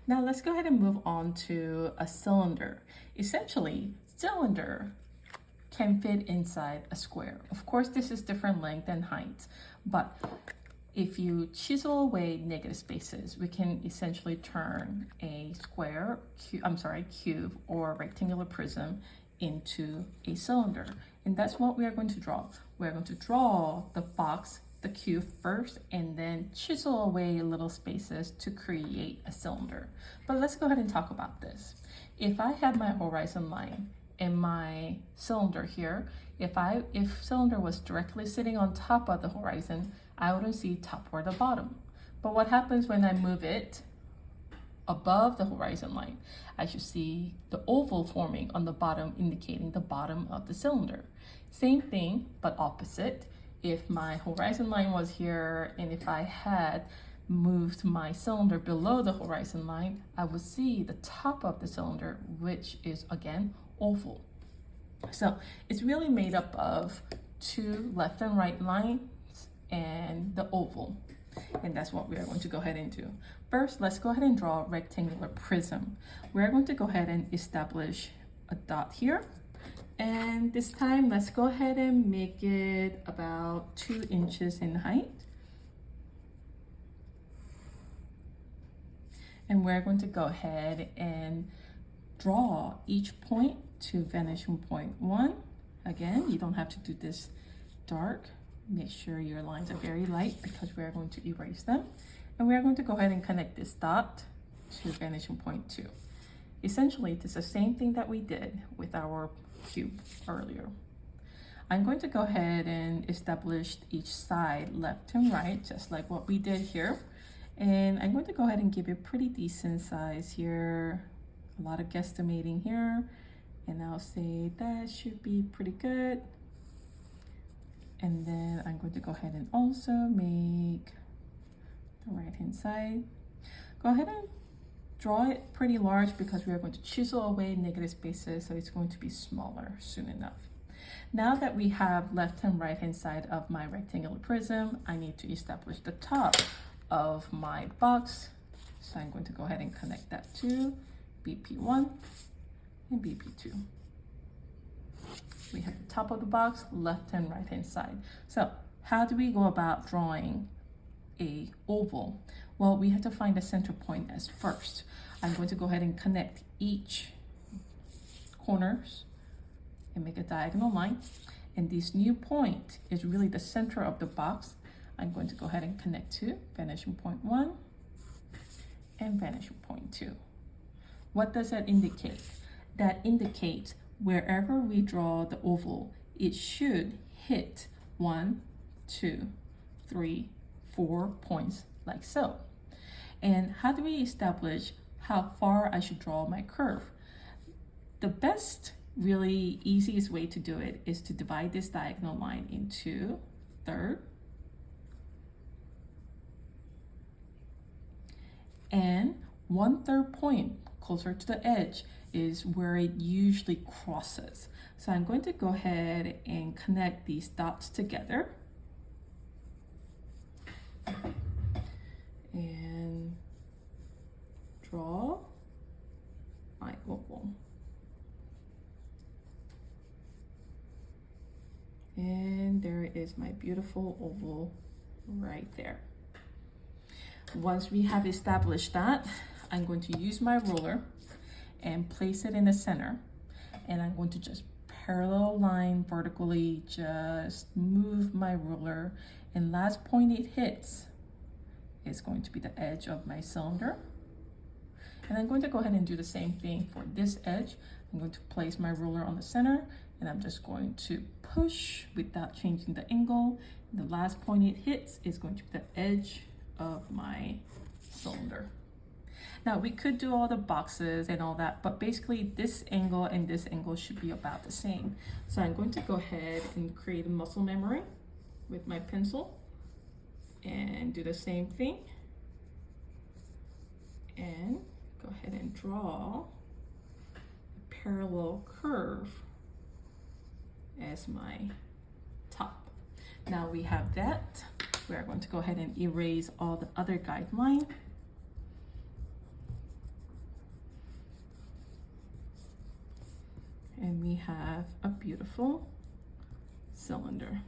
Now let's go ahead and move on to a cylinder. Essentially, cylinder can fit inside a square. Of course, this is different length and height, but if you chisel away negative spaces, we can essentially turn a square, cube or rectangular prism into a cylinder. And that's what we are going to draw. We're going to draw the box, the cube first, and then chisel away little spaces to create a cylinder. But let's go ahead and talk about this. If I had my horizon line and my cylinder here, if cylinder was directly sitting on top of the horizon, I wouldn't see top or the bottom. But what happens when I move it above the horizon line? I should see the oval forming on the bottom, indicating the bottom of the cylinder. Same thing, but opposite. If my horizon line was here, and if I had moved my cylinder below the horizon line, I would see the top of the cylinder, which is again oval. So it's really made up of two left and right lines and the oval. And that's what we are going to go ahead and do. First, let's go ahead and draw a rectangular prism. We're going to go ahead and establish a dot here. And this time, let's go ahead and make it about 2 inches in height. And we're going to go ahead and draw each point to vanishing point 1. Again, you don't have to do this dark. Make sure your lines are very light because we're going to erase them. And we're going to go ahead and connect this dot to vanishing point 2. Essentially, it's the same thing that we did with our cube earlier. I'm going to go ahead and establish each side left and right, just like what we did here. And I'm going to go ahead and give it pretty decent size here. A lot of guesstimating here. And I'll say that should be pretty good. And then I'm going to go ahead and also make the right hand side. Go ahead and draw it pretty large because we are going to chisel away negative spaces, so it's going to be smaller soon enough. Now that we have left and right hand side of my rectangular prism, I need to establish the top of my box. So I'm going to go ahead and connect that to BP1 and BP2. We have the top of the box, left and right hand side. So how do we go about drawing a oval? Well, we have to find the center point as first. I'm going to go ahead and connect each corners and make a diagonal line. And this new point is really the center of the box. I'm going to go ahead and connect to vanishing point 1 and vanishing point 2. What does that indicate? That indicates wherever we draw the oval, it should hit 1, 2, 3, 4 points like so. And how do we establish how far I should draw my curve? The best, really easiest way to do it is to divide this diagonal line into third and 1/3 point closer to the edge is where it usually crosses. So I'm going to go ahead and connect these dots together and draw my oval. And there is my beautiful oval right there. Once we have established that, I'm going to use my ruler and place it in the center. And I'm going to just parallel line vertically, just move my ruler. And last point it hits is going to be the edge of my cylinder. And I'm going to go ahead and do the same thing for this edge. I'm going to place my ruler on the center and I'm just going to push without changing the angle. And the last point it hits is going to be the edge of my cylinder. Now we could do all the boxes and all that, but basically this angle and this angle should be about the same. So I'm going to go ahead and create a muscle memory with my pencil and do the same thing. And go ahead and draw a parallel curve as my top. Now we have that. We are going to go ahead and erase all the other guideline. and we have a beautiful cylinder.